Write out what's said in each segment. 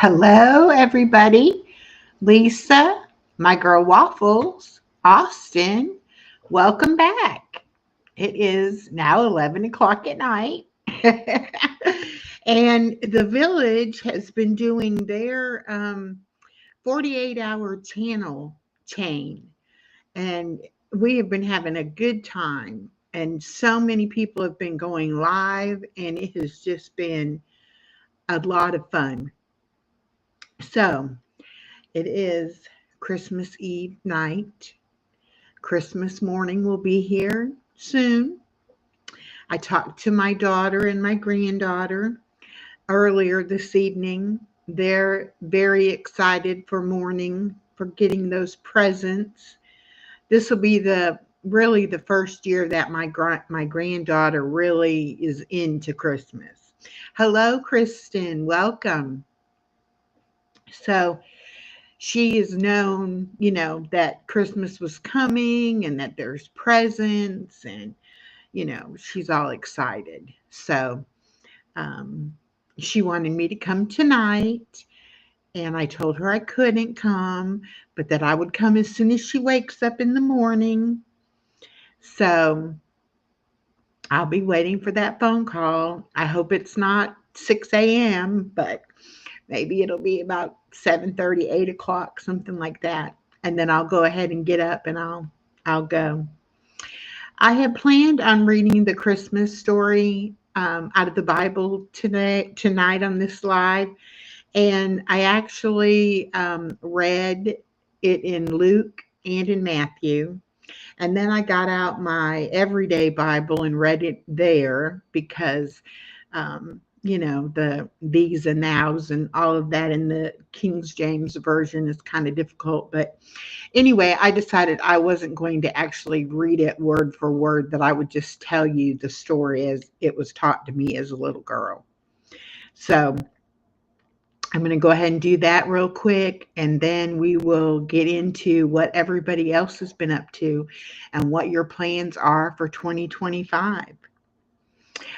Hello, everybody. Lisa, my girl Waffles, Austin, welcome back. It is now 11 o'clock at night. And the village has been doing their 48-hour channel chain. And we have been having a good time. And so many people have been going live, and it has just been a lot of fun. So, it is Christmas Eve night. Christmas morning will be here soon. I talked to my daughter and my granddaughter earlier this evening. They're very excited for morning, for getting those presents. This will be the really the first year that my granddaughter really is into Christmas. Hello, Kristen. Welcome. So, she is known, that Christmas was coming and that there's presents, and, she's all excited. So, um, she wanted me to come tonight, and I told her I couldn't come, but that I would come as soon as she wakes up in the morning. So, I'll be waiting for that phone call. I hope it's not 6 a.m., but maybe it'll be about 7:30, 8 o'clock, something like that. And then I'll go ahead and get up and I'll go. I had planned on reading the Christmas story out of the Bible tonight on this live, and I actually read it in Luke and in Matthew. And then I got out my everyday Bible and read it there because, the these and nows and all of that in the King James version is kind of difficult. But anyway, I decided I wasn't going to actually read it word for word, that I would just tell you the story as it was taught to me as a little girl. So I'm going to go ahead and do that real quick, and then we will get into what everybody else has been up to and what your plans are for 2025.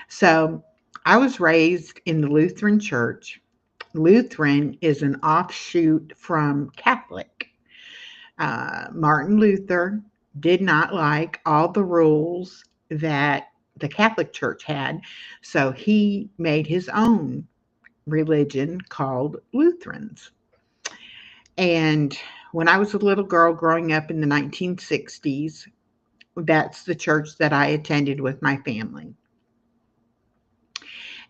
So, I was raised in the Lutheran Church. Lutheran is an offshoot from Catholic. Martin Luther did not like all the rules that the Catholic Church had, so he made his own religion called Lutherans. And when I was a little girl growing up in the 1960s, that's the church that I attended with my family.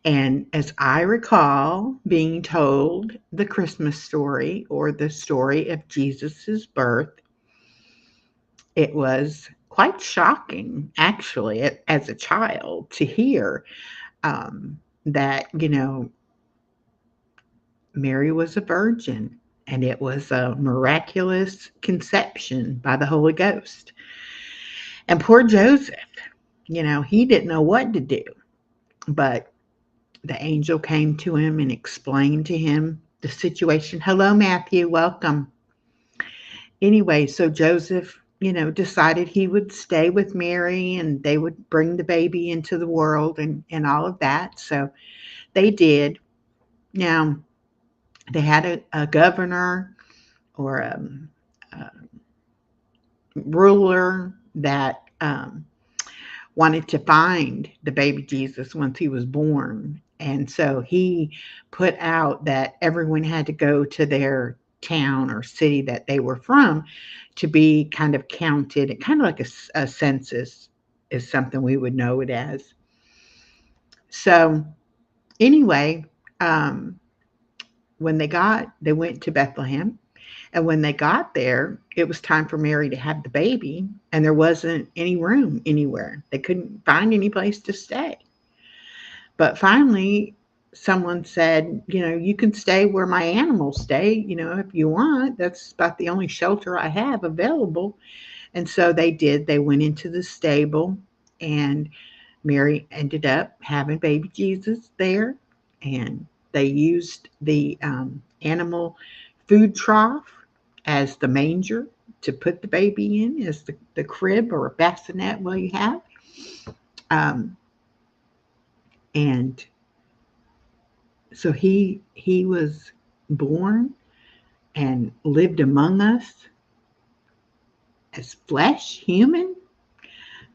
And as I recall being told the Christmas story, or the story of Jesus's birth, it was quite shocking, actually, as a child, to hear that, Mary was a virgin, and it was a miraculous conception by the Holy Ghost. And poor Joseph, he didn't know what to do, but the angel came to him and explained to him the situation. Hello, Matthew. Welcome. Anyway, so Joseph, decided he would stay with Mary, and they would bring the baby into the world, and all of that. So they did. Now, they had a governor, or a ruler that wanted to find the baby Jesus once he was born. And so he put out that everyone had to go to their town or city that they were from to be kind of counted, kind of like a census is something we would know it as. So anyway, um, they went to Bethlehem, and when they got there, it was time for Mary to have the baby, and there wasn't any room anywhere. They couldn't find any place to stay. But finally, someone said, you can stay where my animals stay, if you want. That's about the only shelter I have available. And so they did. They went into the stable, and Mary ended up having baby Jesus there. And they used the animal food trough as the manger to put the baby in, as the crib or a bassinet will you have. Um, and so he was born and lived among us as flesh, human.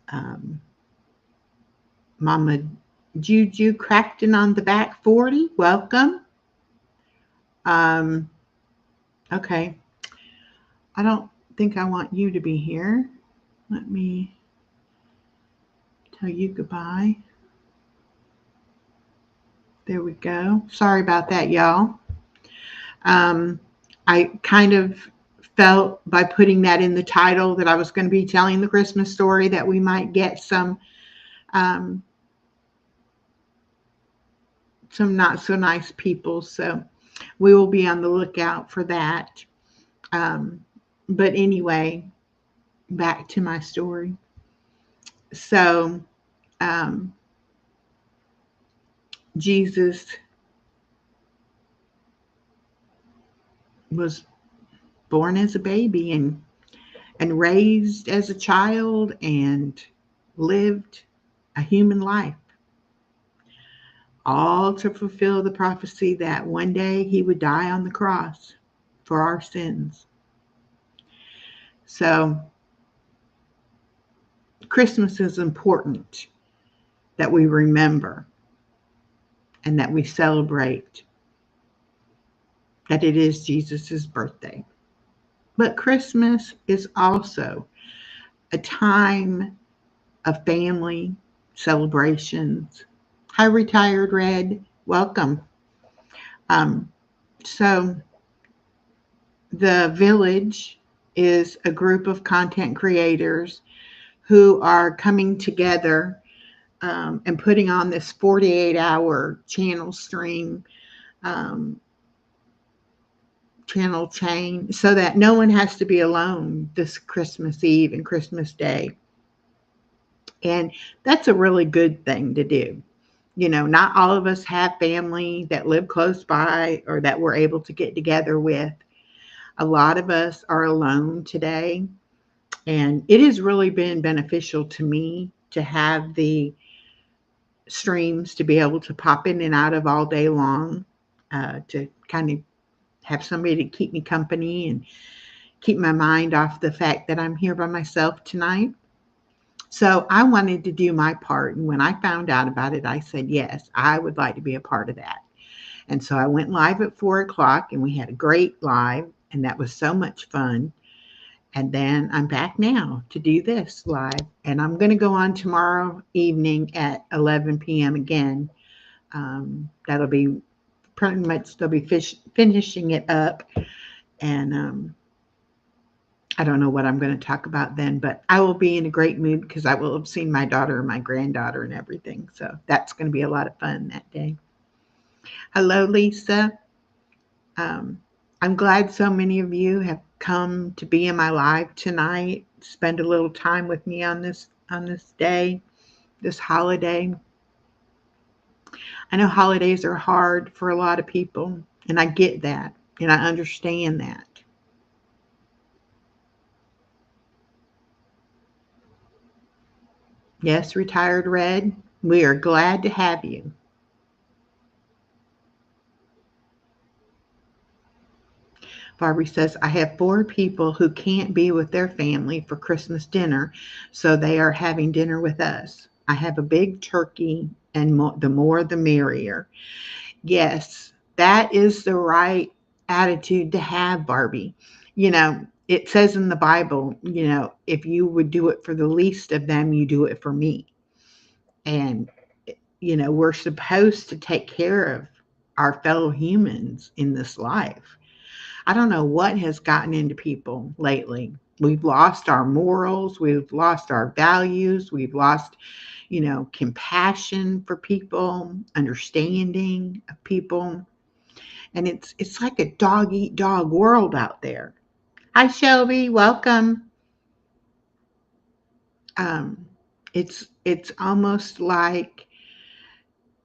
Um, Mama Juju Crackton on the back 40, welcome. Um, okay, I don't think I want you to be here. Let me tell you goodbye. There we go. Sorry about that, y'all. Um, I kind of felt by putting that in the title that I was going to be telling the Christmas story that we might get um, some not so nice people. So we will be on the lookout for that. Um, but anyway, back to my story. So um, Jesus was born as a baby and raised as a child and lived a human life, all to fulfill the prophecy that one day he would die on the cross for our sins. So Christmas is important that we remember and that we celebrate that it is Jesus's birthday. But Christmas is also a time of family celebrations. Hi, Retired Red. Welcome. Um, so, the Village is a group of content creators who are coming together and putting on this 48-hour channel stream, um, channel chain, so that no one has to be alone this Christmas Eve and Christmas Day. And that's a really good thing to do. You know, not all of us have family that live close by or that we're able to get together with. A lot of us are alone today. And it has really been beneficial to me to have the streams to be able to pop in and out of all day long, to kind of have somebody to keep me company and keep my mind off the fact that I'm here by myself tonight. So I wanted to do my part. And when I found out about it, I said, yes, I would like to be a part of that. And so I went live at 4 o'clock and we had a great live, and that was so much fun. And then I'm back now to do this live. And I'm going to go on tomorrow evening at 11 p.m. again. That'll be pretty much, they'll be finishing it up. And I don't know what I'm going to talk about then, but I will be in a great mood because I will have seen my daughter and my granddaughter and everything. So that's going to be a lot of fun that day. Hello, Lisa. Um, I'm glad so many of you have come to be in my live tonight, spend a little time with me on this day, this holiday. I know holidays are hard for a lot of people, and I get that, and I understand that. Yes, Retired Red, we are glad to have you. Barbie says, I have 4 people who can't be with their family for Christmas dinner, so they are having dinner with us. I have a big turkey, and the more the merrier. Yes, that is the right attitude to have, Barbie. You know, it says in the Bible, you know, if you would do it for the least of them, you do it for me. And, you know, we're supposed to take care of our fellow humans in this life. I don't know what has gotten into people lately. We've lost our morals, we've lost our values, we've lost, you know, compassion for people, understanding of people. And it's like a dog eat dog world out there. Hi Shelby, welcome. Um, it's almost like,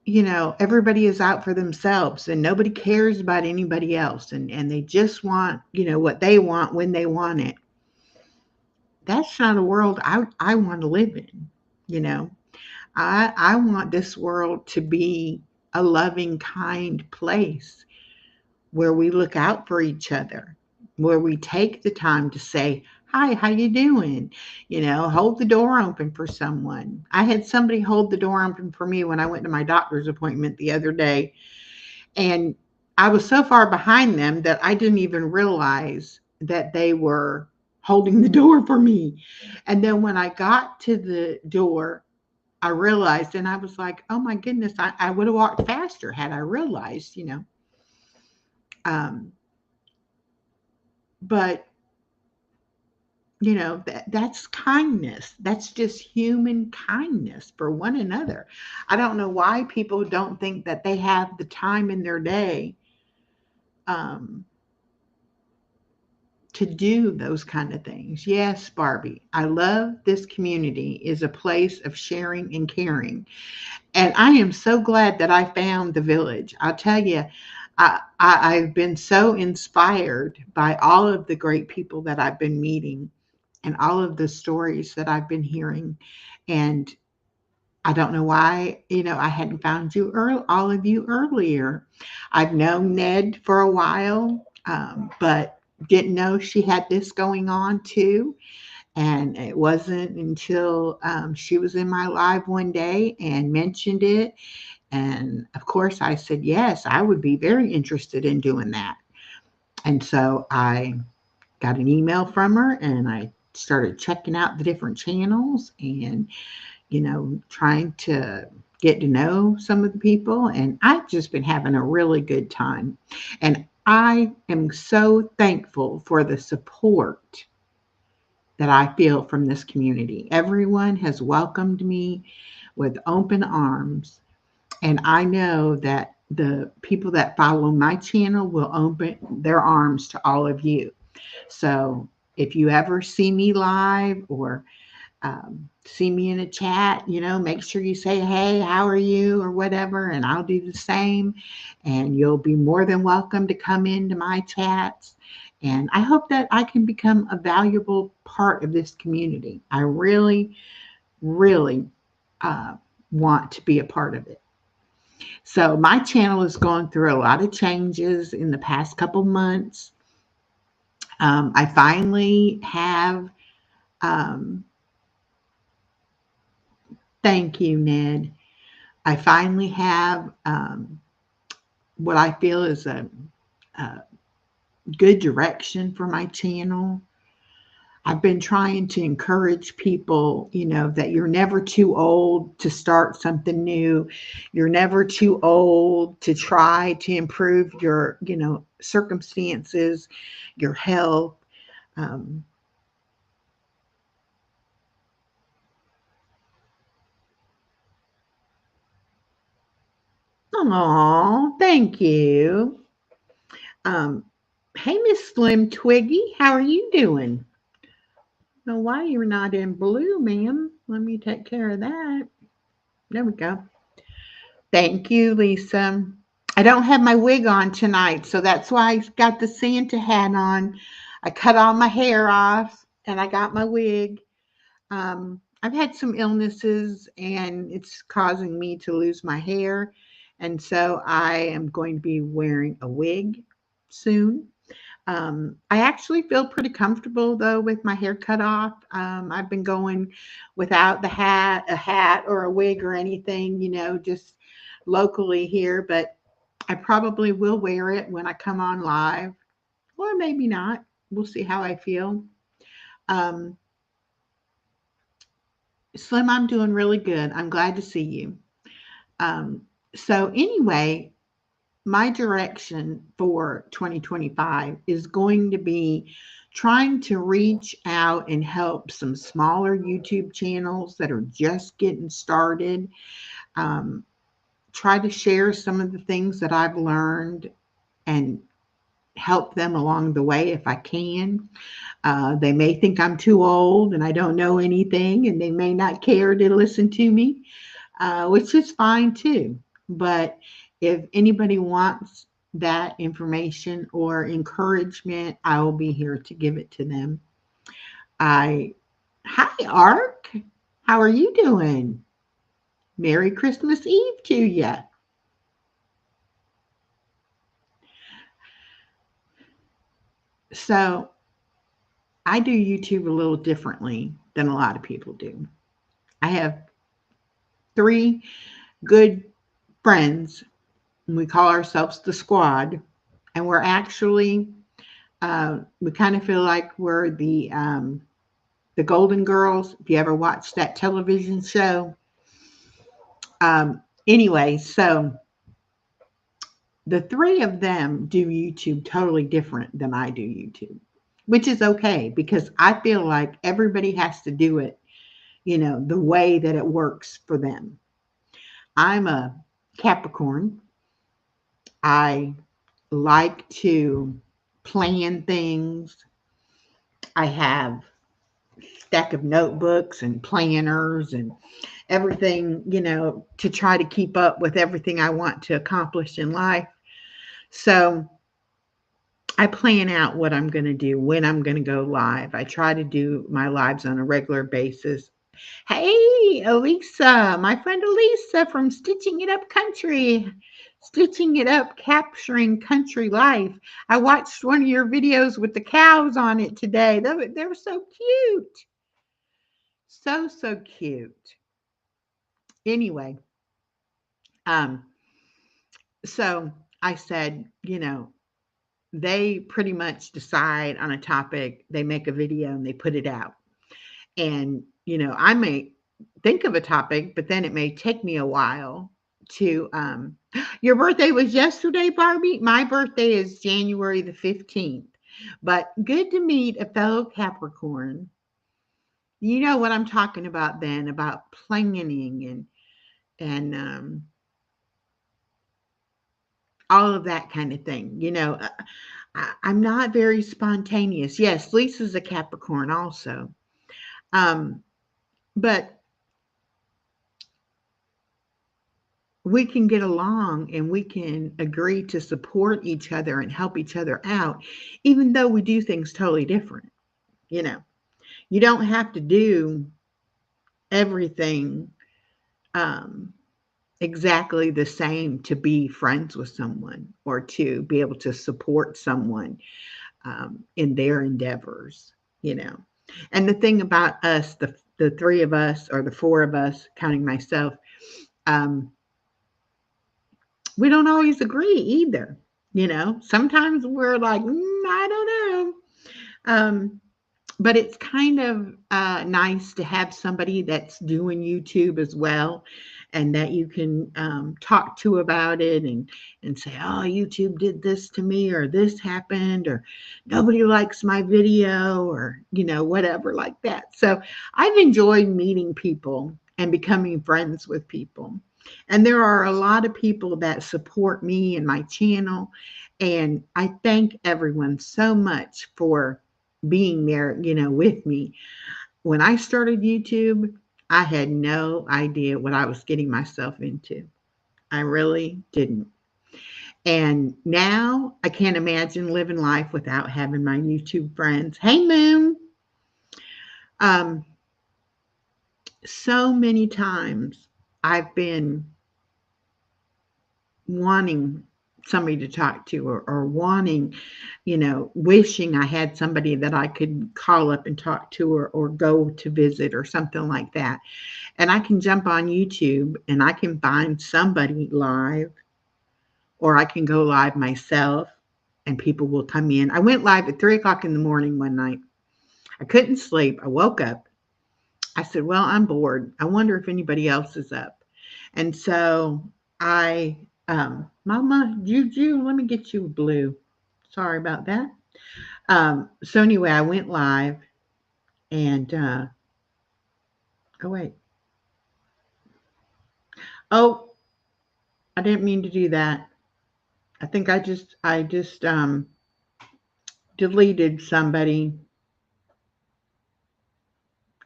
you know, everybody is out for themselves and nobody cares about anybody else, and they just want, you know, what they want when they want it. That's not a world I want to live in. You know, I want this world to be a loving, kind place where we look out for each other, where we take the time to say, hi, how you doing? Hold the door open for someone. I had somebody hold the door open for me when I went to my doctor's appointment the other day, and I was so far behind them that I didn't even realize that they were holding the door for me. And then when I got to the door, I realized, and I was like, oh my goodness, I would have walked faster had I realized. Um, but that's kindness. That's just human kindness for one another. I don't know why people don't think that they have the time in their day um, to do those kind of things. Yes, Barbie, I love this community is a place of sharing and caring. And I am so glad that I found the village. I'll tell you, I've been so inspired by all of the great people that I've been meeting and all of the stories that I've been hearing. And I don't know why, I hadn't found all of you earlier. I've known Ned for a while, but didn't know she had this going on too. And it wasn't until she was in my live one day and mentioned it. And of course, I said, yes, I would be very interested in doing that. And so I got an email from her and I started checking out the different channels and, trying to get to know some of the people. And I've just been having a really good time. And I am so thankful for the support that I feel from this community. Everyone has welcomed me with open arms. And I know that the people that follow my channel will open their arms to all of you. So if you ever see me live or see me in a chat, make sure you say, hey, how are you or whatever, and I'll do the same. And you'll be more than welcome to come into my chats. And I hope that I can become a valuable part of this community. I really, really uh, want to be a part of it. So my channel has gone through a lot of changes in the past couple months. I finally have, um, thank you, Ned. I finally have what I feel is a good direction for my channel. I've been trying to encourage people, that you're never too old to start something new. You're never too old to try to improve your, circumstances, your health. Um, oh, thank you. Um, hey, Miss Slim Twiggy, how are you doing? Know why you're not in blue, ma'am. Let me take care of that. There we go. Thank you, Lisa. I don't have my wig on tonight, so that's why I got the Santa hat on. I cut all my hair off and I got my wig. I've had some illnesses and it's causing me to lose my hair. And so I am going to be wearing a wig soon. I actually feel pretty comfortable though with my hair cut off. I've been going without a hat or a wig or anything, just locally here, but I probably will wear it when I come on live, or maybe not. We'll see how I feel. Um, Slim, I'm doing really good. I'm glad to see you. Um, so, anyway, my direction for 2025 is going to be trying to reach out and help some smaller YouTube channels that are just getting started. Um, Try to share some of the things that I've learned and help them along the way if I can. They may think I'm too old and I don't know anything, and they may not care to listen to me, which is fine too. But if anybody wants that information or encouragement, I will be here to give it to them. I Hi, Ark. How are you doing? Merry Christmas Eve to you. So I do YouTube a little differently than a lot of people do. I have three good friends, and we call ourselves the squad. And we're actually, we kind of feel like we're the Golden Girls. If you ever watched that television show, anyway, so the three of them do YouTube totally different than I do YouTube, which is okay because I feel like everybody has to do it, the way that it works for them. I'm a Capricorn. I like to plan things. I have a stack of notebooks and planners and everything, to try to keep up with everything I want to accomplish in life. So I plan out what I'm going to do, when I'm going to go live. I try to do my lives on a regular basis. Hey, Elisa, my friend Elisa from Stitching It Up Country, Stitching It Up, Capturing Country Life. I watched one of your videos with the cows on it today. They were so cute. So, so cute. Anyway, um, so I said, they pretty much decide on a topic, they make a video and they put it out. And, I may think of a topic, but then it may take me a while to, your birthday was yesterday, Barbie? My birthday is January the 15th. But good to meet a fellow Capricorn. You know what I'm talking about then, about planning and all of that kind of thing. I'm not very spontaneous. Yes, Lisa's a Capricorn also. Um, but we can get along and we can agree to support each other and help each other out, even though we do things totally different. You know, you don't have to do everything um, exactly the same to be friends with someone or to be able to support someone in their endeavors, you know. And the thing about us, the three of us or the four of us, counting myself, um, we don't always agree either. Sometimes we're like, I don't know. Um, but it's kind of nice to have somebody that's doing YouTube as well, and that you can talk to about it and say, oh, YouTube did this to me, or this happened, or nobody likes my video, or whatever like that. So I've enjoyed meeting people and becoming friends with people. And there are a lot of people that support me and my channel. And I thank everyone so much for being there, with me. When I started YouTube, I had no idea what I was getting myself into. I really didn't. And now I can't imagine living life without having my YouTube friends. Hey, Moon. Um, so many times I've been wanting somebody to talk to, or wanting, wishing I had somebody that I could call up and talk to, or go to visit or something like that. And I can jump on YouTube and I can find somebody live, or I can go live myself and people will come in. I went live at 3 o'clock in the morning one night. I couldn't sleep. I woke up. I said, well, I'm bored. I wonder if anybody else is up. And so Mama Juju, let me get you a blue. Sorry about that. So anyway, I went live and, oh, wait. Oh, I didn't mean to do that. I think I just deleted somebody,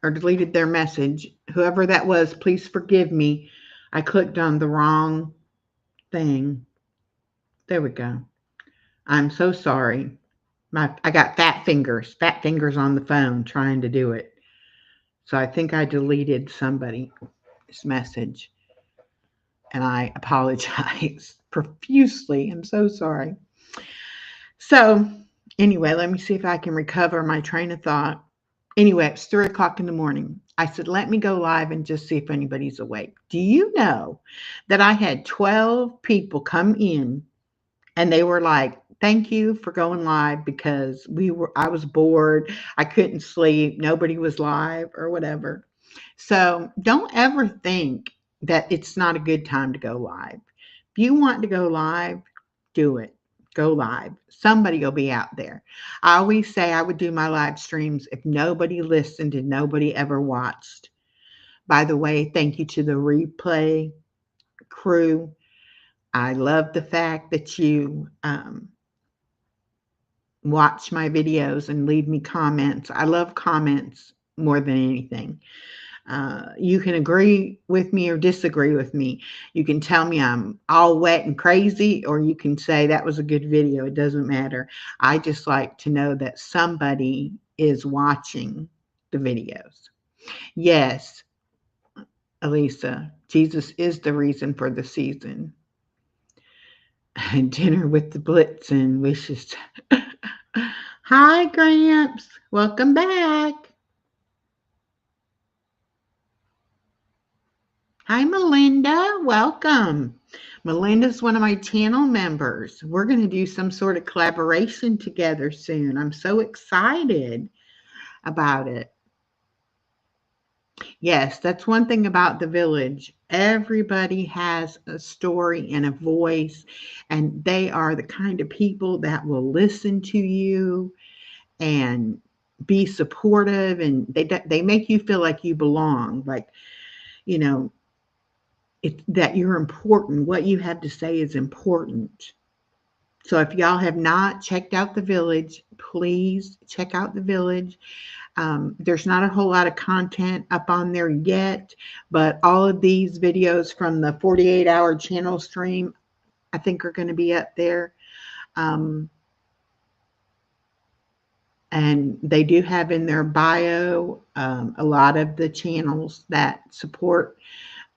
or deleted their message. Whoever that was, please forgive me. I clicked on the wrong thing. There we go. I'm so sorry. I got fat fingers on the phone trying to do it. So I think I deleted somebody's message, and I apologize profusely. I'm so sorry. So Anyway, let me see if I can recover my train of thought. Anyway, it's 3 o'clock in the morning. I said, let me go live and just see if anybody's awake. Do you know that I had 12 people come in and they were like, thank you for going live because I was bored. I couldn't sleep. Nobody was live or whatever. So don't ever think that it's not a good time to go live. If you want to go live, do it. Go live. Somebody will be out there. I always say I would do my live streams if nobody listened and nobody ever watched. By the way, thank you to the replay crew. I love the fact that you watch my videos and leave me comments. I love comments more than anything. You can agree with me or disagree with me. You can tell me I'm all wet and crazy, or you can say that was a good video. It doesn't matter. I just like to know that somebody is watching the videos. Yes, Elisa, Jesus is the reason for the season. Dinner with the Blitzen wishes. Hi, Gramps. Welcome back. Hi, Melinda. Welcome. Melinda's one of my channel members. We're going to do some sort of collaboration together soon. I'm so excited about it. Yes, that's one thing about the village. Everybody has a story and a voice, and they are the kind of people that will listen to you and be supportive, and they make you feel like you belong, like, you know, that you're important. What you have to say is important. So if y'all have not checked out the village, please check out the village. There's not a whole lot of content up on there yet, but all of these videos from the 48-hour channel stream, I think are going to be up there. And they do have in their bio a lot of the channels that support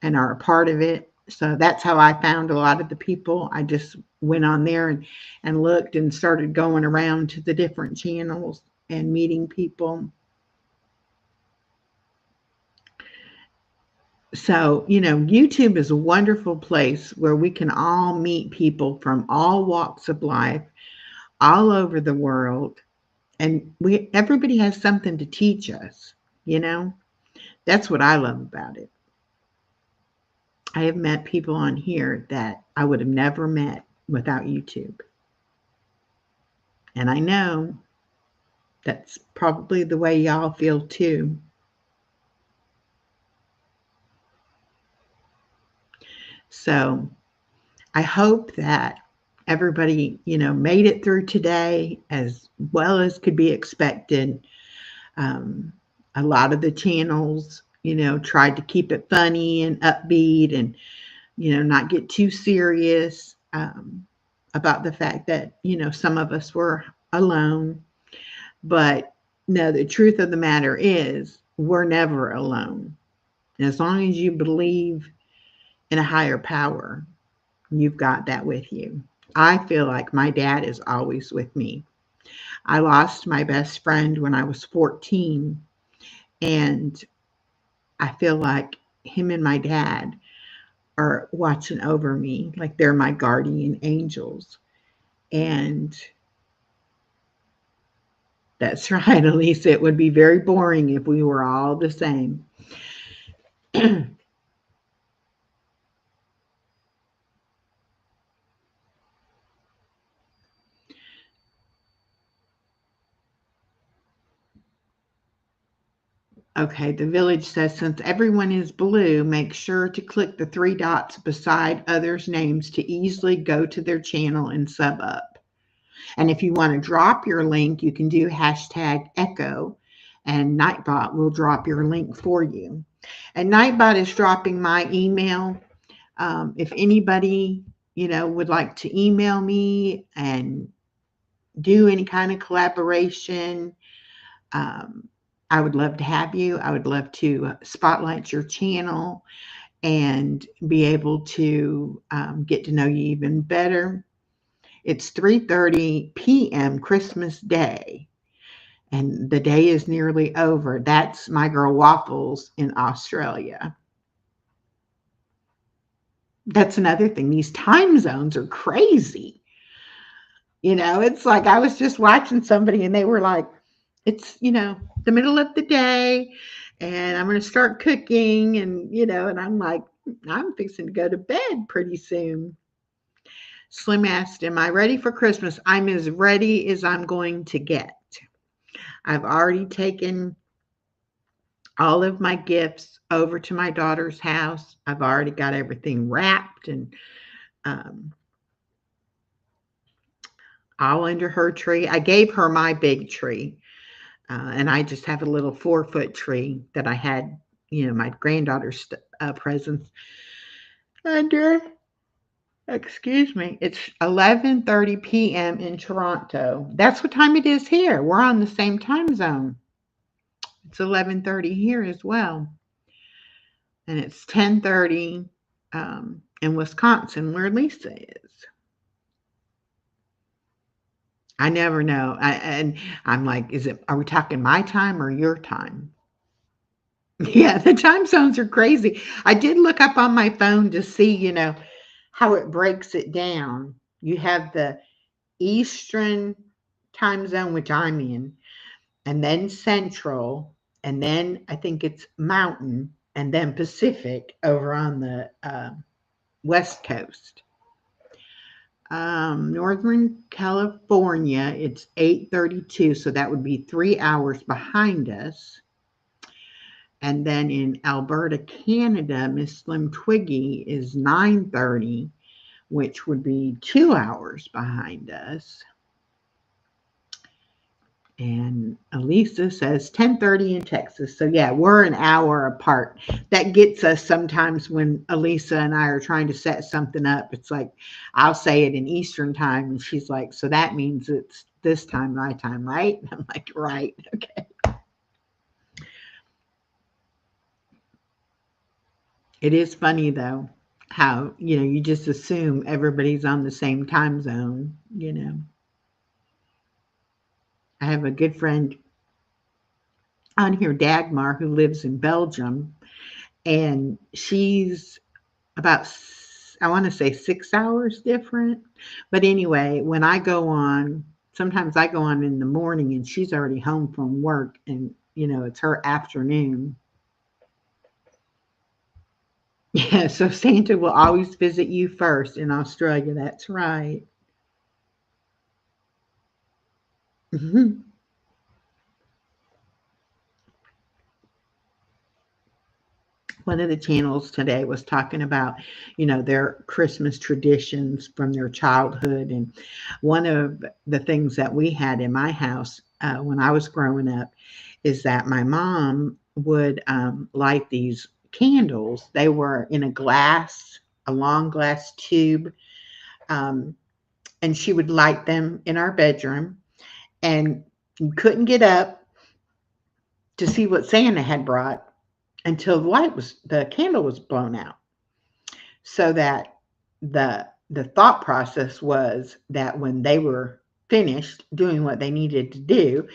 and are a part of it. So that's how I found a lot of the people. I just went on there and looked and started going around to the different channels and meeting people. So, YouTube is a wonderful place where we can all meet people from all walks of life, all over the world. And everybody has something to teach us, That's what I love about it. I have met people on here that I would have never met without YouTube. And I know that's probably the way y'all feel too. So I hope that everybody, made it through today as well as could be expected. A lot of the channels, tried to keep it funny and upbeat and, not get too serious about the fact that, some of us were alone. But no, the truth of the matter is we're never alone. And as long as you believe in a higher power, you've got that with you. I feel like my dad is always with me. I lost my best friend when I was 14, and I feel like him and my dad are watching over me, like they're my guardian angels. And that's right, Elisa. It would be very boring if we were all the same. Okay, the village says, since everyone is blue, make sure to click the 3 dots beside others' names to easily go to their channel and sub up. And if you want to drop your link, you can do #echo, and Nightbot will drop your link for you. And Nightbot is dropping my email. If anybody, would like to email me and do any kind of collaboration, I would love to have you. I would love to spotlight your channel and be able to get to know you even better. It's 3:30 p.m. Christmas Day, and the day is nearly over. That's my girl Waffles in Australia. That's another thing. These time zones are crazy. It's like I was just watching somebody and they were like, it's, the middle of the day and I'm going to start cooking and I'm like, I'm fixing to go to bed pretty soon. Slim asked, am I ready for Christmas? I'm as ready as I'm going to get. I've already taken all of my gifts over to my daughter's house. I've already got everything wrapped and um, all under her tree. I gave her my big tree, and I just have a little 4-foot tree that I had, my granddaughter's presents under. Excuse me. It's 11:30 p.m. in Toronto. That's what time it is here. We're on the same time zone. It's 11:30 here as well, and it's 10:30 in Wisconsin, where Lisa is. I never know. And I'm like, are we talking my time or your time? Yeah, the time zones are crazy. I did look up on my phone to see, how it breaks it down. You have the Eastern time zone, which I'm in, and then Central, and then I think it's Mountain, and then Pacific over on the West Coast. Northern California, it's 8:32, so that would be 3 hours behind us. And then in Alberta, Canada, Miss Slim Twiggy is 9:30, which would be 2 hours behind us. And Elisa says 10:30 in Texas. So yeah, we're an hour apart. That gets us sometimes when Elisa and I are trying to set something up. It's like I'll say it in Eastern time and she's like, so that means it's this time, my time, right? I'm like, right, okay. It is funny though, how, you just assume everybody's on the same time zone. I have a good friend on here, Dagmar, who lives in Belgium, and she's about, I want to say 6 hours different. But anyway, when I go on, sometimes I go on in the morning and she's already home from work and, it's her afternoon. Yeah, so Santa will always visit you first in Australia. That's right. Mhm. One of the channels today was talking about, their Christmas traditions from their childhood. And one of the things that we had in my house when I was growing up is that my mom would light these candles. They were in a long glass tube, um, and she would light them in our bedroom. And you couldn't get up to see what Santa had brought until the candle was blown out. So that the thought process was that when they were finished doing what they needed to do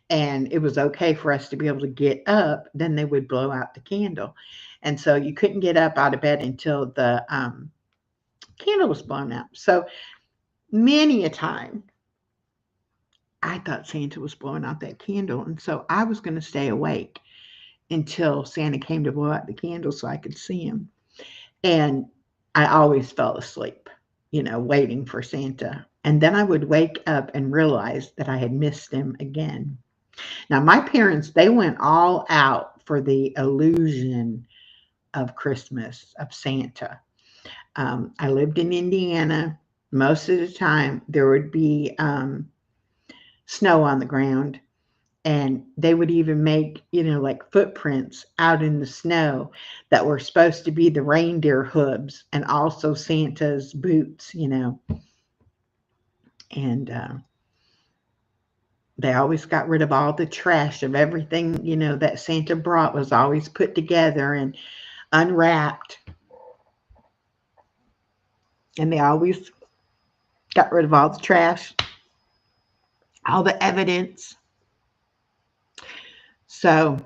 and it was okay for us to be able to get up, then they would blow out the candle. And so you couldn't get up out of bed until the candle was blown out. So many a time I thought Santa was blowing out that candle, and so I was going to stay awake until Santa came to blow out the candle so I could see him. And I always fell asleep, waiting for Santa. And then I would wake up and realize that I had missed him again. Now, my parents, they went all out for the illusion of Christmas, of Santa. I lived in Indiana. Most of the time, there would be snow on the ground. And they would even make, like footprints out in the snow that were supposed to be the reindeer hooves and also Santa's boots, And they always got rid of all the trash of everything, that Santa brought was always put together and unwrapped. And they always got rid of all the trash, all the evidence. So,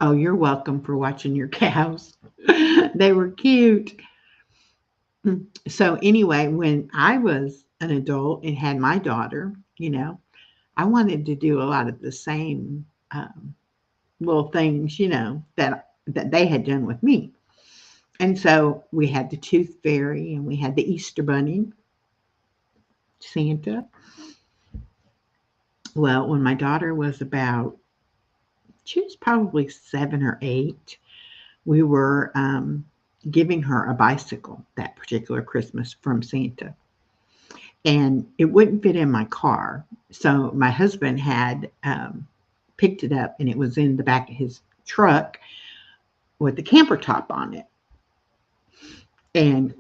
oh, you're welcome for watching your cows. They were cute. So, anyway, when I was an adult and had my daughter, I wanted to do a lot of the same little things, that they had done with me. And so we had the Tooth Fairy and we had the Easter Bunny, Santa. Well, when my daughter was she was probably 7 or 8, we were giving her a bicycle that particular Christmas from Santa. And it wouldn't fit in my car. So my husband had picked it up and it was in the back of his truck with the camper top on it. And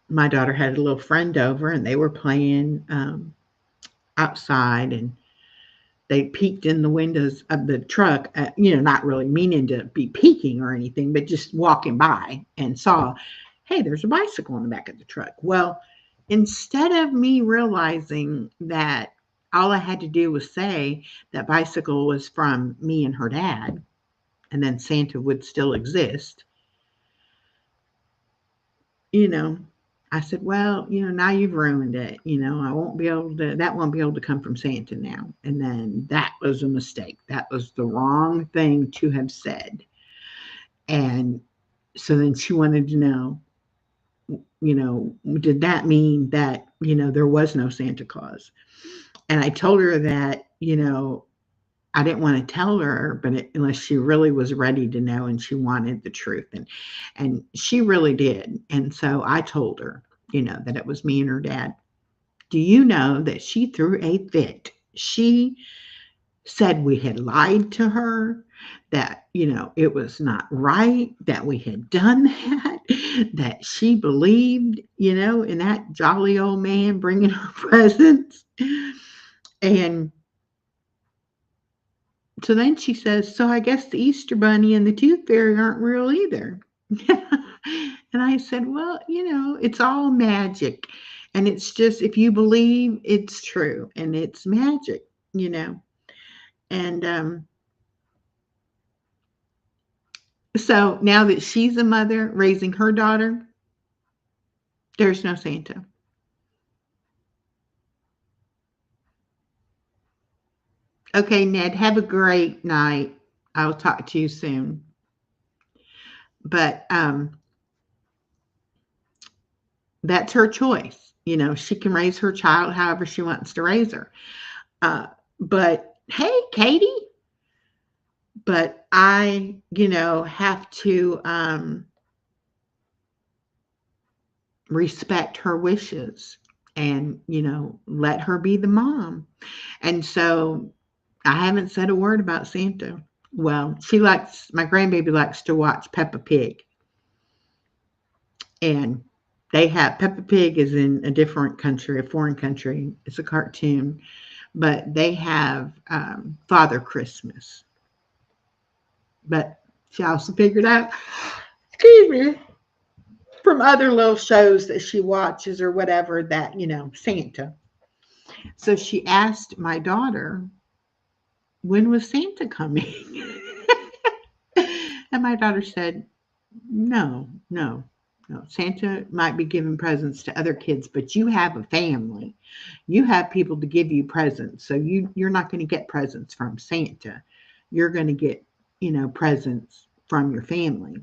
my daughter had a little friend over and they were playing outside, and they peeked in the windows of the truck, not really meaning to be peeking or anything, but just walking by and saw, hey, there's a bicycle in the back of the truck. Well, instead of me realizing that all I had to do was say that bicycle was from me and her dad, and then Santa would still exist, I said, well, now you've ruined it. That won't be able to come from Santa now. And then that was a mistake. That was the wrong thing to have said. And so then she wanted to know, did that mean that, there was no Santa Claus? And I told her that, I didn't want to tell her, but unless she really was ready to know and she wanted the truth. And she really did. And so I told her, that it was me and her dad. Do you know that she threw a fit? She said we had lied to her, that, it was not right, that we had done that, that she believed, in that jolly old man bringing her presents. And so then she says, so I guess the Easter Bunny and the Tooth Fairy aren't real either. And I said, well, it's all magic. And it's just, if you believe, it's true. And it's magic, And so now that she's a mother raising her daughter, there's no Santa. Okay, Ned, have a great night. I'll talk to you soon. But that's her choice. She can raise her child however she wants to raise her. But hey, Katie, but I, have to respect her wishes and, let her be the mom. And so I haven't said a word about Santa. Well, my grandbaby likes to watch Peppa Pig. And Peppa Pig is in a different country, a foreign country. It's a cartoon, but they have Father Christmas. But she also figured out, excuse me, from other little shows that she watches or whatever that, Santa. So she asked my daughter, when was Santa coming? And my daughter said, no. Santa might be giving presents to other kids, but you have a family. You have people to give you presents. So you're not going to get presents from Santa. You're going to get, presents from your family.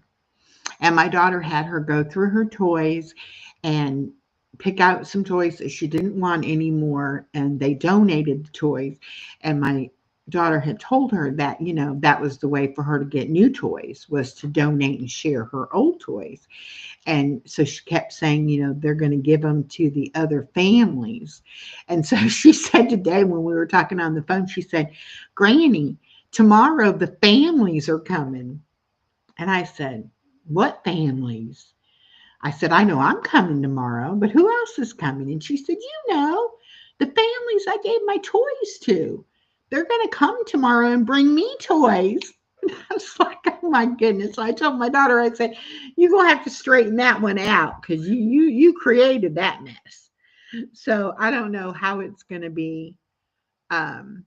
And my daughter had her go through her toys and pick out some toys that she didn't want anymore. And they donated the toys. And my daughter had told her that, that was the way for her to get new toys, was to donate and share her old toys. And so she kept saying, they're going to give them to the other families. And so she said today when we were talking on the phone, she said, Granny, tomorrow the families are coming. And I said, what families? I said, I know I'm coming tomorrow, but who else is coming? And she said, the families I gave my toys to. They're going to come tomorrow and bring me toys. I was like, oh my goodness. So I told my daughter, I said, you're gonna have to straighten that one out because you created that mess. So I don't know how it's gonna be um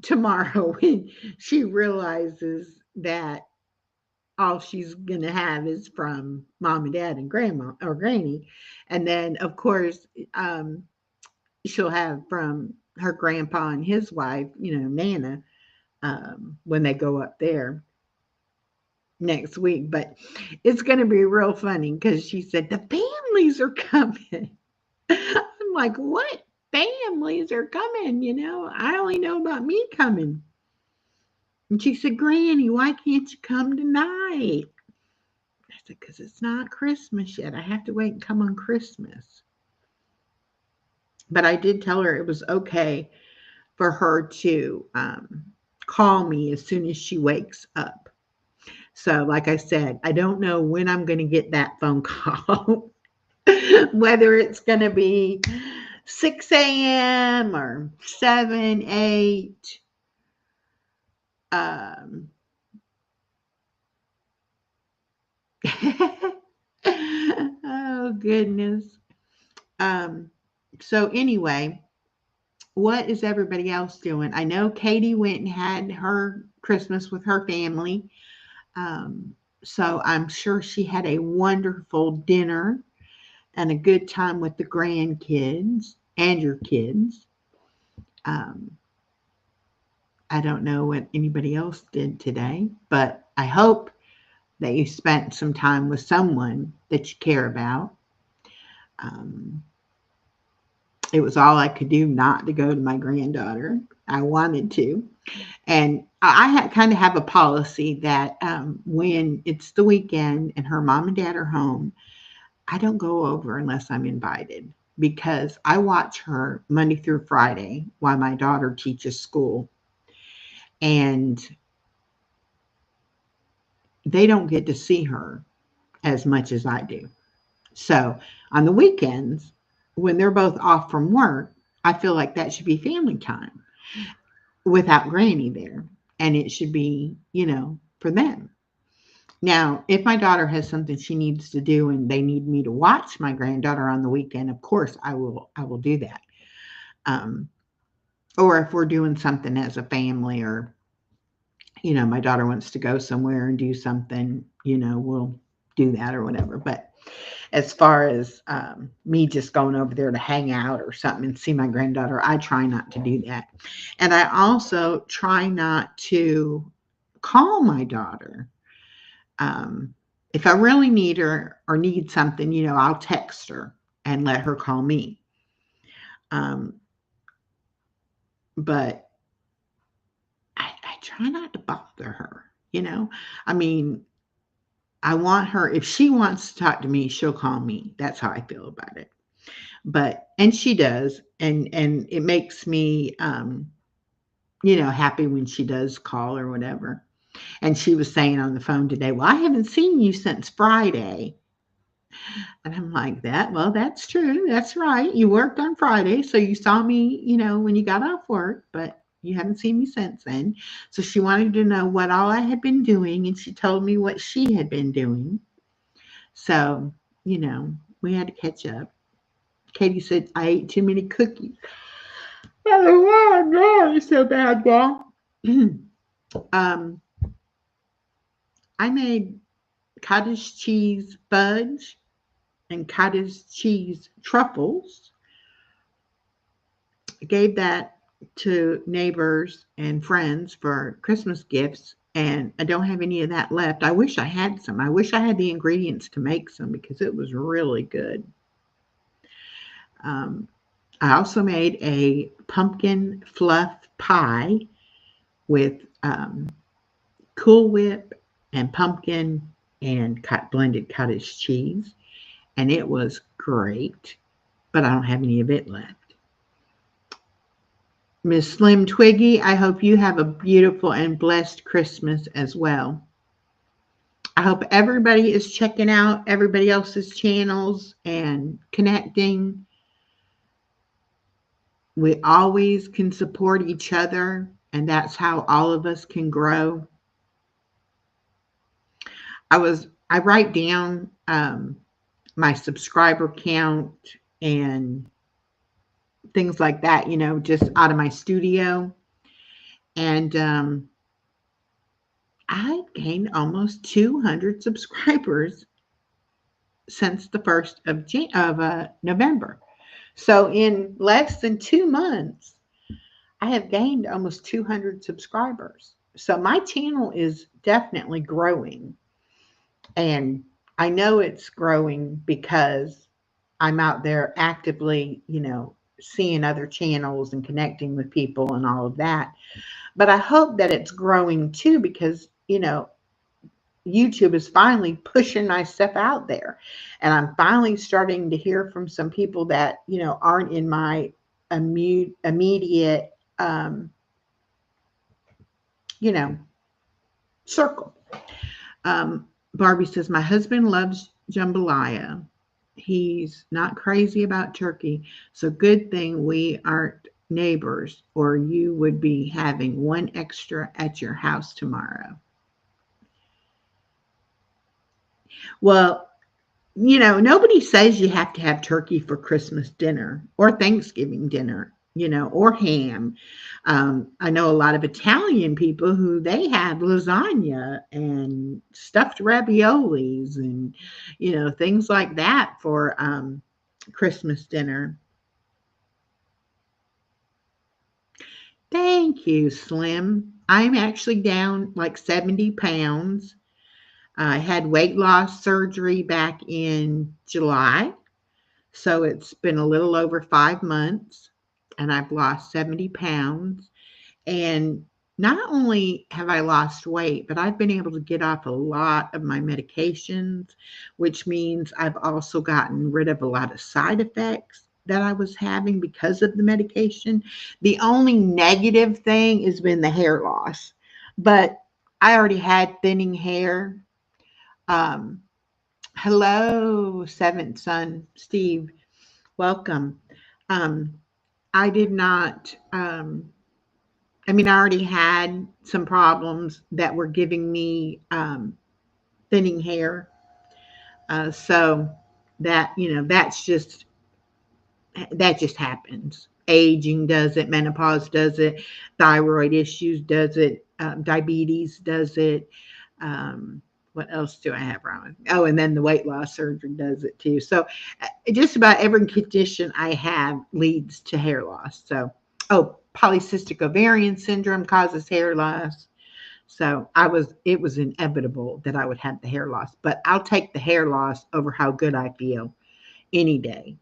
tomorrow when she realizes that all she's gonna have is from mom and dad and grandma or granny. And then of course um she'll have from her grandpa and his wife, Nana, when they go up there next week. But it's going to be real funny because she said, the families are coming. I'm like, what families are coming? I only know about me coming. And she said, Granny, why can't you come tonight? I said, because it's not Christmas yet. I have to wait and come on Christmas. But I did tell her it was okay for her to call me as soon as she wakes up. So, like I said, I don't know when I'm going to get that phone call, whether it's going to be 6 a.m. or 7, 8. Um, oh, goodness. Um, so, anyway, what is everybody else doing? I know Katie went and had her Christmas with her family. So I'm sure she had a wonderful dinner and a good time with the grandkids and your kids. Um, I don't know what anybody else did today, but I hope that you spent some time with someone that you care about. Um, it was all I could do not to go to my granddaughter. I wanted to. And I kind of have a policy that when it's the weekend and her mom and dad are home, I don't go over unless I'm invited because I watch her Monday through Friday while my daughter teaches school. And they don't get to see her as much as I do. So on the weekends, when they're both off from work, I feel like that should be family time without Granny there. And it should be, for them. Now, if my daughter has something she needs to do and they need me to watch my granddaughter on the weekend, of course I will do that. Um, or if we're doing something as a family, or my daughter wants to go somewhere and do something, we'll do that or whatever. But as far as me just going over there to hang out or something and see my granddaughter, I try not to do that. And I also try not to call my daughter. If I really need her or need something, I'll text her and let her call me. Um, but I try not to bother her, I mean, I want her, if she wants to talk to me, she'll call me. That's how I feel about it. And she does. And it makes me, happy when she does call or whatever. And she was saying on the phone today, well, I haven't seen you since Friday. And I'm like, well, that's true. That's right. You worked on Friday. So you saw me, when you got off work, but you haven't seen me since then. So she wanted to know what all I had been doing. And she told me what she had been doing. So, we had to catch up. Katie said, I ate too many cookies. Oh, no, it's so bad, y'all. um, I made cottage cheese fudge and cottage cheese truffles. I gave that to neighbors and friends for Christmas gifts, and I don't have any of that left. I wish I had some. I wish I had the ingredients to make some because it was really good. I also made a pumpkin fluff pie with Cool Whip and pumpkin and blended cottage cheese, and it was great, but I don't have any of it left. Miss Slim Twiggy, I hope you have a beautiful and blessed Christmas as well. I hope everybody is checking out everybody else's channels and connecting. We always can support each other, and that's how all of us can grow. I write down my subscriber count and things like that, just out of my studio. And I gained almost 200 subscribers since the 1st of November. So in less than 2 months, I have gained almost 200 subscribers. So my channel is definitely growing. And I know it's growing because I'm out there actively, seeing other channels and connecting with people and all of that. But I hope that it's growing too because, YouTube is finally pushing my stuff out there. And I'm finally starting to hear from some people that, aren't in my immediate, you know, circle. Barbie says, my husband loves jambalaya. He's not crazy about turkey. So good thing we aren't neighbors, or you would be having one extra at your house tomorrow. Well, nobody says you have to have turkey for Christmas dinner or Thanksgiving dinner, or ham. I know a lot of Italian people who they have lasagna and stuffed raviolis and, things like that for Christmas dinner. Thank you, Slim. I'm actually down like 70 pounds. I had weight loss surgery back in July. So it's been a little over 5 months and I've lost 70 pounds. And not only have I lost weight, but I've been able to get off a lot of my medications, which means I've also gotten rid of a lot of side effects that I was having because of the medication. The only negative thing has been the hair loss, but I already had thinning hair. Um, Hello, seventh son, Steve. Welcome. Um, I did not, I already had some problems that were giving me thinning hair. So that just happens. Aging does it, menopause does it, thyroid issues does it, diabetes does it. What else do I have wrong? Oh, and then the weight loss surgery does it too. So just about every condition I have leads to hair loss. So, polycystic ovarian syndrome causes hair loss. So it was inevitable that I would have the hair loss, but I'll take the hair loss over how good I feel any day.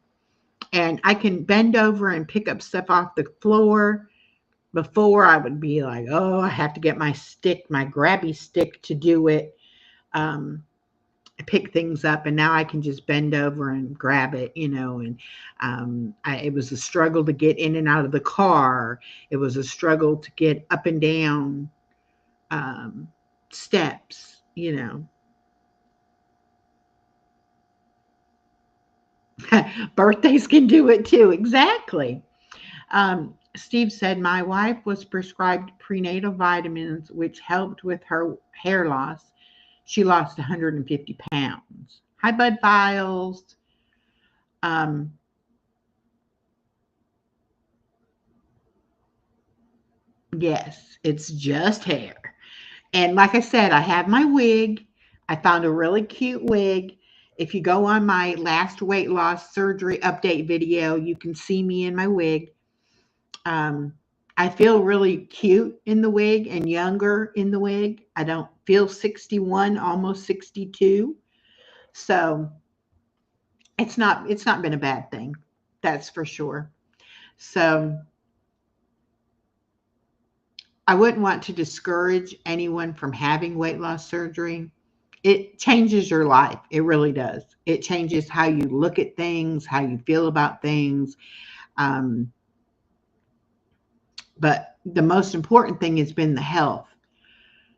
And I can bend over and pick up stuff off the floor. Before I would be like, oh, I have to get my stick, my grabby stick to do it. Pick things up, and now I can just bend over and grab it, and it was a struggle to get in and out of the car. It was a struggle to get up and down steps. Birthdays can do it too. Exactly. Steve said, my wife was prescribed prenatal vitamins, which helped with her hair loss. She lost 150 pounds. Hi, Bud Files. Um, yes, it's just hair. And like I said, I have my wig. I found a really cute wig. If you go on my last weight loss surgery update video, you can see me in my wig. Um, I feel really cute in the wig and younger in the wig. I don't feel 61, almost 62. So it's not been a bad thing. That's for sure. So I wouldn't want to discourage anyone from having weight loss surgery. It changes your life. It really does. It changes how you look at things, how you feel about things. Um, but the most important thing has been the health,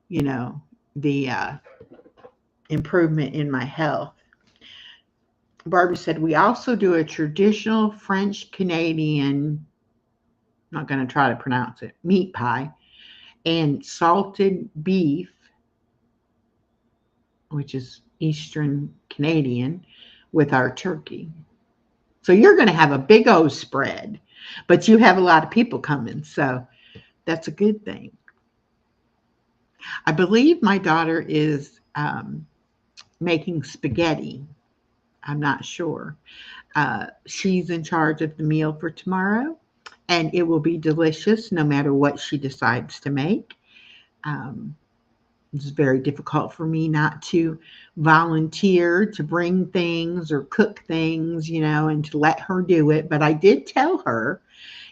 the improvement in my health. Barbie said, we also do a traditional French Canadian, not going to try to pronounce it, meat pie and salted beef which is Eastern Canadian, with our turkey. So you're going to have a big O spread, but you have a lot of people coming. So that's a good thing. I believe my daughter is making spaghetti. I'm not sure. She's in charge of the meal for tomorrow, and it will be delicious no matter what she decides to make. Um, it's very difficult for me not to volunteer to bring things or cook things, and to let her do it. But I did tell her,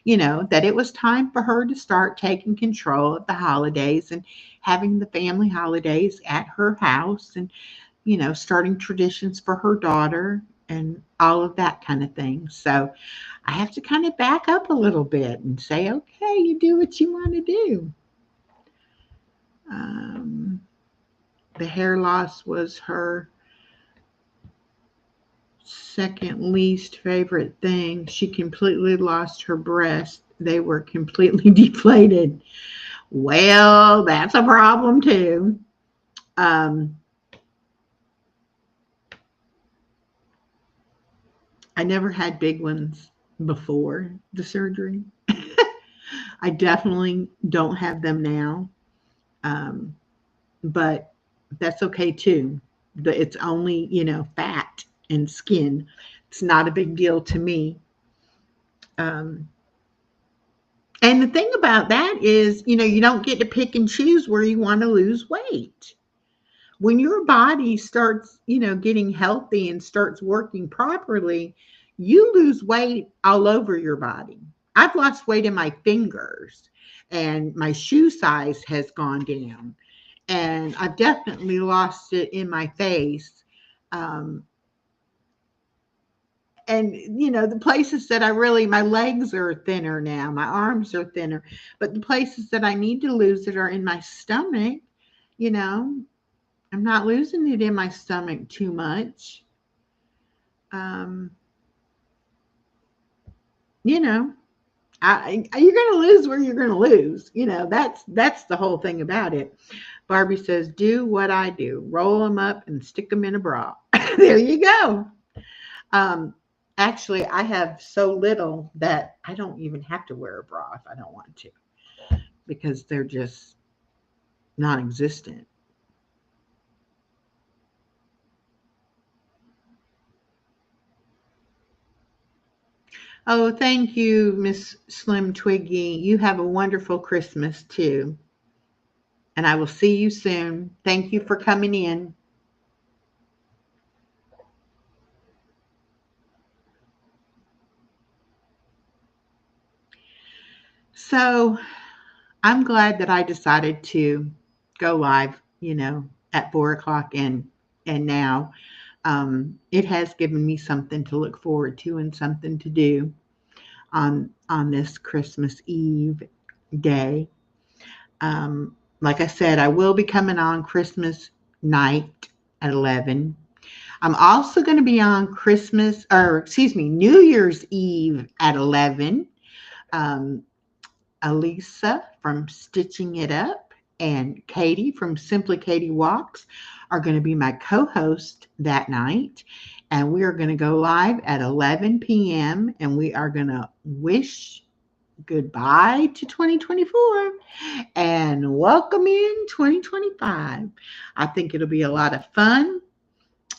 that it was time for her to start taking control of the holidays and having the family holidays at her house and, starting traditions for her daughter and all of that kind of thing. So I have to kind of back up a little bit and say, okay, you do what you want to do. Um, the hair loss was her second least favorite thing. She completely lost her breasts. They were completely deflated. Well, that's a problem too. Um, I never had big ones before the surgery. I definitely don't have them now, um, but that's okay too. It's only, fat and skin. It's not a big deal to me. Um, and the thing about that is, you don't get to pick and choose where you want to lose weight. When your body starts, getting healthy and starts working properly, you lose weight all over your body. I've lost weight in my fingers, and my shoe size has gone down, and I've definitely lost it in my face. Um, and the places that my legs are thinner now, my arms are thinner, but the places that I need to lose it are in my stomach. you know I'm not losing it in my stomach too much. Um, you know, you're going to lose where you're going to lose. That's the whole thing about it. Barbie says, "Do what I do: roll them up and stick them in a bra." There you go. Um, Actually, I have so little that I don't even have to wear a bra if I don't want to, because they're just non-existent. Oh, thank you, Miss Slim Twiggy. You have a wonderful Christmas too. And I will see you soon. Thank you for coming in. So I'm glad that I decided to go live, at 4 o'clock, and now it has given me something to look forward to and something to do on this Christmas Eve day. Like I said, I will be coming on Christmas night at 11. I'm also going to be on New Year's Eve at 11. Um, Elisa from Stitching It Up and Katie from Simply Katie Walks are going to be my co host that night. And we are going to go live at 11 p.m. and we are going to wish goodbye to 2024 and welcome in 2025. I think it'll be a lot of fun,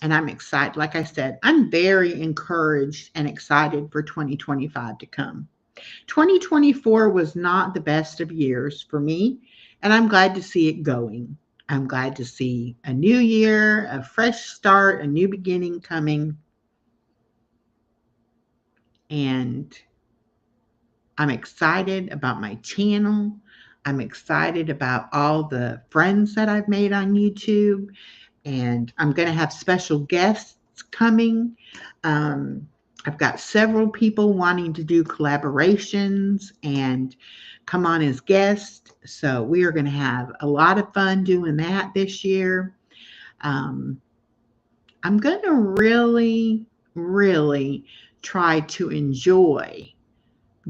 and I'm excited. Like I said, I'm very encouraged and excited for 2025 to come. 2024 was not the best of years for me, and I'm glad to see it going. I'm glad to see a new year, a fresh start, a new beginning coming, and I'm excited about my channel. I'm excited about all the friends that I've made on YouTube, and I'm going to have special guests coming. Um, I've got several people wanting to do collaborations and come on as guests. So we are going to have a lot of fun doing that this year. Um, I'm going to really, really try to enjoy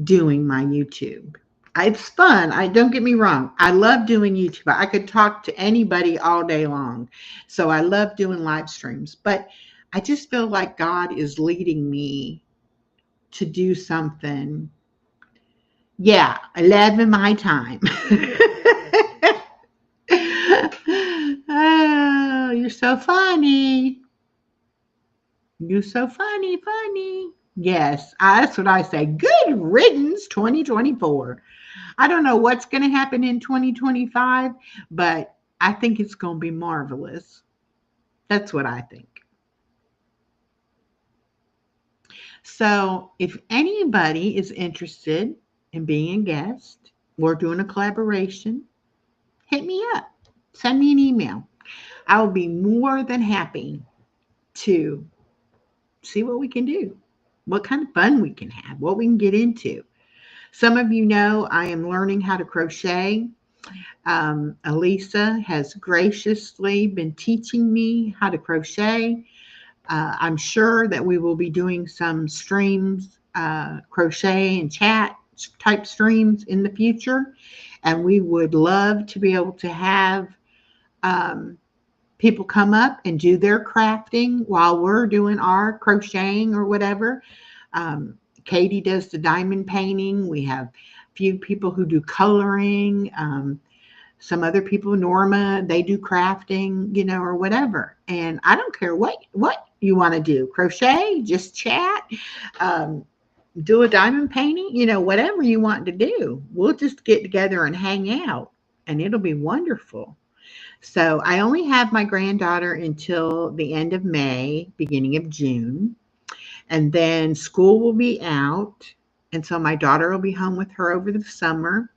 doing my YouTube. It's fun. I don't get me wrong. I love doing YouTube. I could talk to anybody all day long. So I love doing live streams, but I just feel like God is leading me to do something. Yeah, 11 my time. Oh, you're so funny. You're so funny, funny. Yes, that's what I say. Good riddance 2024. I don't know what's going to happen in 2025, but I think it's going to be marvelous. That's what I think. So, if anybody is interested in being a guest or doing a collaboration, hit me up. Send me an email. I will be more than happy to see what we can do, what kind of fun we can have, what we can get into. Some of you know I am learning how to crochet. Elisa has graciously been teaching me how to crochet. I'm sure that we will be doing some streams, crochet and chat type streams in the future. And we would love to be able to have um, people come up and do their crafting while we're doing our crocheting or whatever. Katie does the diamond painting. We have a few people who do coloring. Some other people, Norma, they do crafting, or whatever. And I don't care what you want to do, crochet, just chat, um, do a diamond painting, whatever you want to do. We'll just get together and hang out, and it'll be wonderful. So I only have my granddaughter until the end of May, beginning of June, and then school will be out. And so my daughter will be home with her over the summer.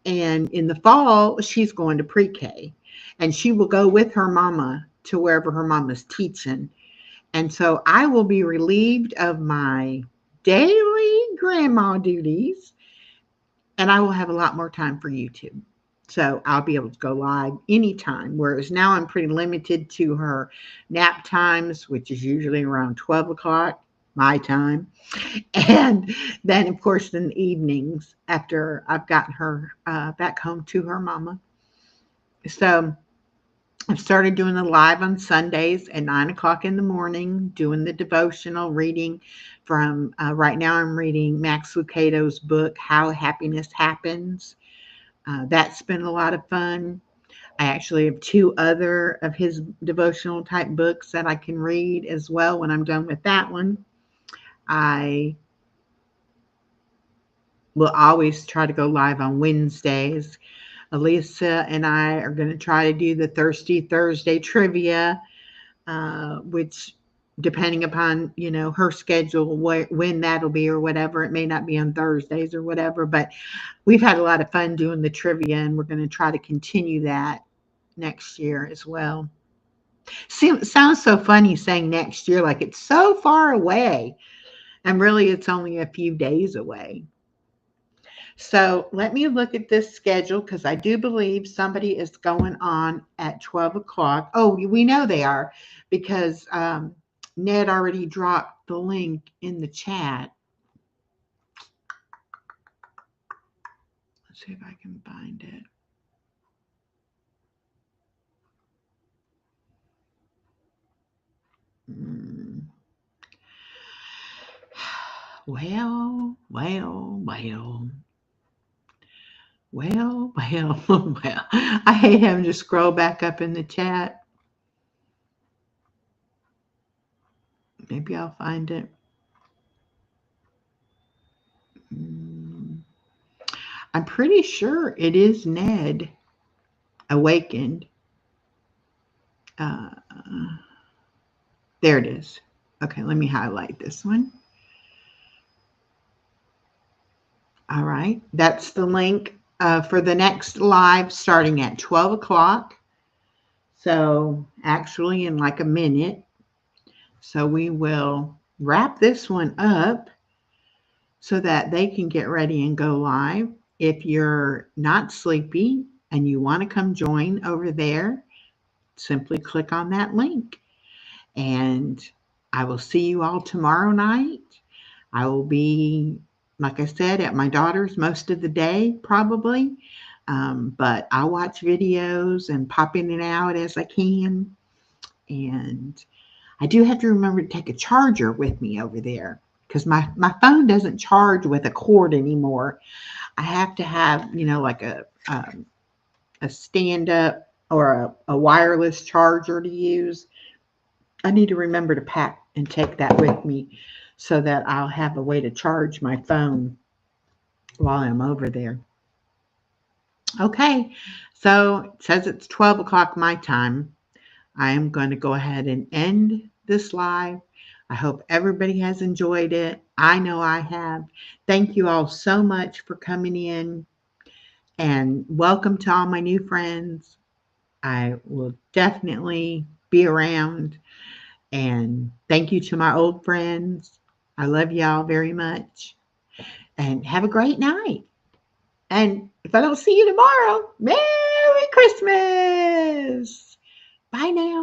And in the fall, she's going to pre-K, and she will go with her mama to wherever her mama's teaching. And so I will be relieved of my daily grandma duties, and I will have a lot more time for YouTube. So I'll be able to go live anytime. Whereas now I'm pretty limited to her nap times, which is usually around 12 o'clock my time. And then, of course, in the evenings after I've gotten her back home to her mama. So I've started doing the live on Sundays at 9 o'clock in the morning, doing the devotional reading from, right now I'm reading Max Lucado's book, How Happiness Happens. That's been a lot of fun. I actually have two other of his devotional type books that I can read as well when I'm done with that one. I will always try to go live on Wednesdays. Elisa and I are going to try to do the Thirsty Thursday trivia, which, depending upon her schedule, when that'll be or whatever, it may not be on Thursdays or whatever. But we've had a lot of fun doing the trivia, and we're going to try to continue that next year as well. See, it sounds so funny saying next year, like it's so far away, and really it's only a few days away. So let me look at this schedule, because I do believe somebody is going on at 12 o'clock. Oh, we know they are, because Ned already dropped the link in the chat. Let's see if I can find it. Well. Well, I hate having to scroll back up in the chat. Maybe I'll find it. I'm pretty sure it is Ned Awakened. There it is. Okay, let me highlight this one. All right, that's the link for the next live starting at 12 o'clock. So actually in like a minute. So we will wrap this one up so that they can get ready and go live. If you're not sleepy and you want to come join over there, simply click on that link. And I will see you all tomorrow night. I will be like I said, at my daughter's most of the day, probably. But I watch videos and pop in and out as I can. And I do have to remember to take a charger with me over there because my phone doesn't charge with a cord anymore. I have to have, like a stand up or a wireless charger to use. I need to remember to pack and take that with me so that I'll have a way to charge my phone while I'm over there. Okay, so it says it's 12 o'clock my time. I am going to go ahead and end this live. I hope everybody has enjoyed it. I know I have. Thank you all so much for coming in, and welcome to all my new friends. I will definitely be around, and thank you to my old friends. I love y'all very much, and have a great night. And if I don't see you tomorrow, Merry Christmas. Bye now.